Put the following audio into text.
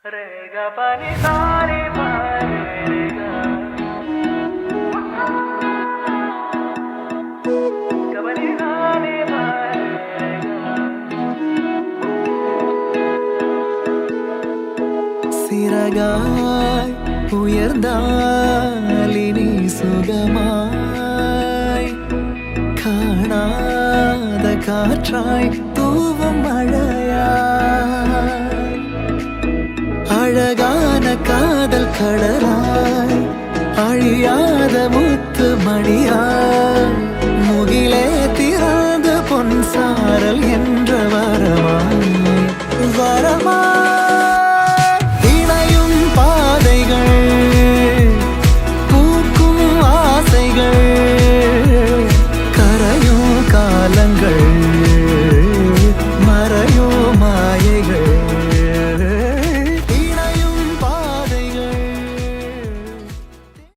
Rega pani sare pare rega gabani sare pare rega சிறகாய் உயர்ந்தாலினி சுகமாய் காணாத காற்றாய் தூவும் மழையாய் அழகான காதல் கடலாய் அழியாத முத்து மணியாய் முகிலே திறந்த பொன் சாரல் என்ற வரமாய் வரமாய்